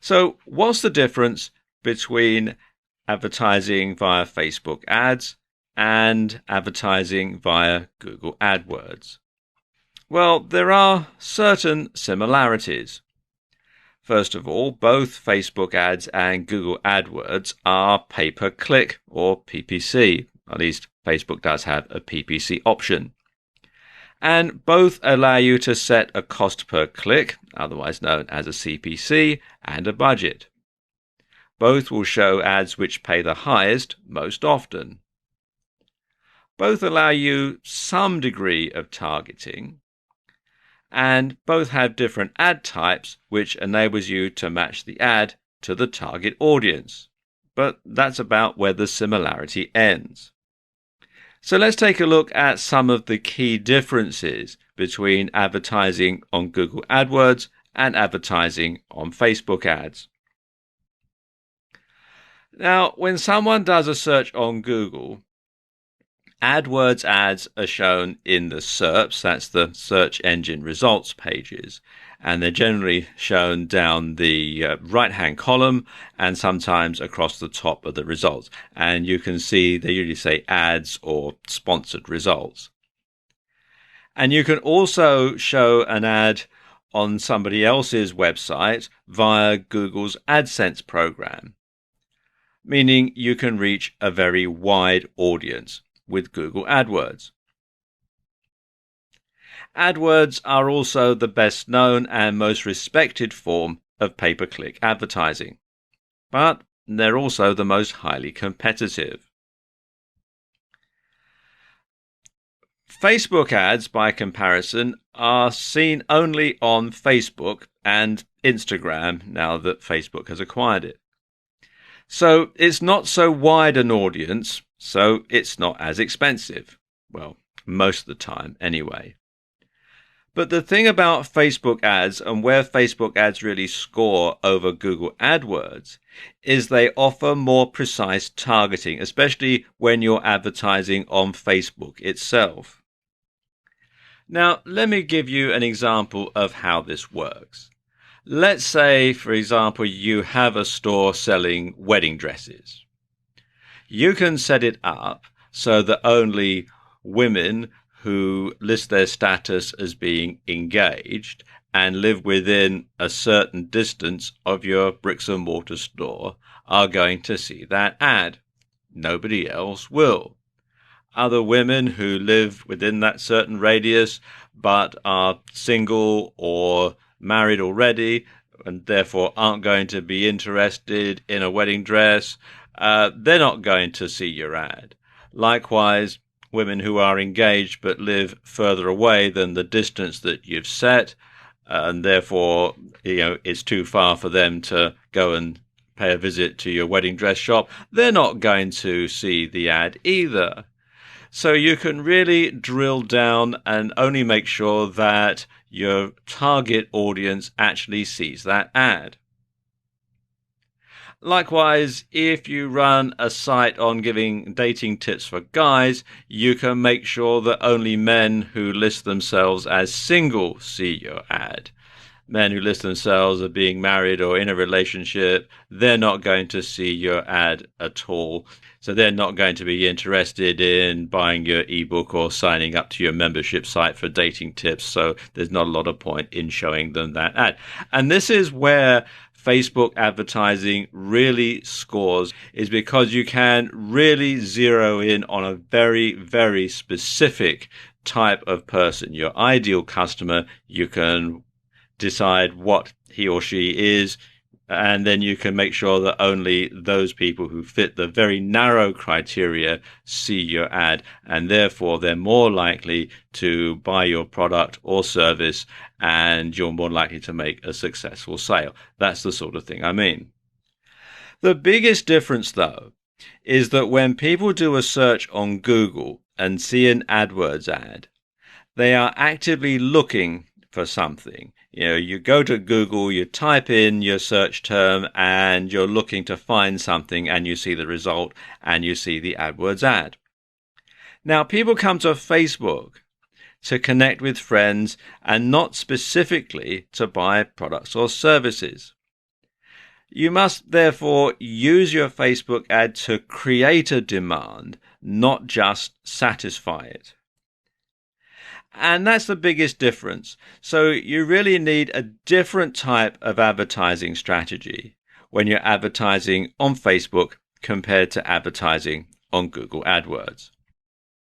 So what's the difference between advertising via Facebook ads and advertising via Google AdWords? Well, there are certain similarities. First of all, both Facebook ads and Google AdWords are pay-per-click or PPC. At least Facebook does have a PPC option. And both allow you to set a cost per click, otherwise known as a CPC, and a budget. Both will show ads which pay the highest most often. Both allow you some degree of targeting, and both have different ad types which enables you to match the ad to the target audience. But that's about where the similarity ends. So let's take a look at some of the key differences between advertising on Google AdWords and advertising on Facebook ads. Now, when someone does a search on Google, AdWords ads are shown in the SERPs, that's the search engine results pages, and they're generally shown down the right-hand column and sometimes across the top of the results. And you can see they usually say ads or sponsored results. And you can also show an ad on somebody else's website via Google's AdSense program, meaning you can reach a very wide audience with Google AdWords. AdWords are also the best known and most respected form of pay-per-click advertising, but they're also the most highly competitive. Facebook ads, by comparison, are seen only on Facebook and Instagram now that Facebook has acquired it. So it's not so wide an audience, so it's not as expensive. Well, most of the time anyway. But the thing about Facebook ads and where Facebook ads really score over Google AdWords is they offer more precise targeting, especially when you're advertising on Facebook itself. Now, let me give you an example of how this works. Let's say, for example, you have a store selling wedding dresses. You can set it up so that only women who list their status as being engaged and live within a certain distance of your bricks and mortar store are going to see that ad. Nobody else will. Other women who live within that certain radius but are single or married already and therefore aren't going to be interested in a wedding dress, they're not going to see your ad. Likewise, women who are engaged but live further away than the distance that you've set, and therefore it's too far for them to go and pay a visit to your wedding dress shop, they're not going to see the ad either. So you can really drill down and only make sure that your target audience actually sees that ad. Likewise, if you run a site on giving dating tips for guys, you can make sure that only men who list themselves as single see your ad. Men who list themselves as being married or in a relationship, they're not going to see your ad at all. So they're not going to be interested in buying your ebook or signing up to your membership site for dating tips. So there's not a lot of point in showing them that ad. And this is where Facebook advertising really scores, is because you can really zero in on a very, very specific type of person. Your ideal customer, you can decide what he or she is, and then you can make sure that only those people who fit the very narrow criteria see your ad, and therefore they're more likely to buy your product or service, and you're more likely to make a successful sale. That's the sort of thing I mean. The biggest difference, though, is that when people do a search on Google and see an AdWords ad, they are actively looking for something. You go to Google, you type in your search term, and you're looking to find something, and you see the result, and you see the AdWords ad. Now, people come to Facebook to connect with friends and not specifically to buy products or services. You must therefore use your Facebook ad to create a demand, not just satisfy it. And that's the biggest difference. So you really need a different type of advertising strategy when you're advertising on Facebook compared to advertising on Google AdWords.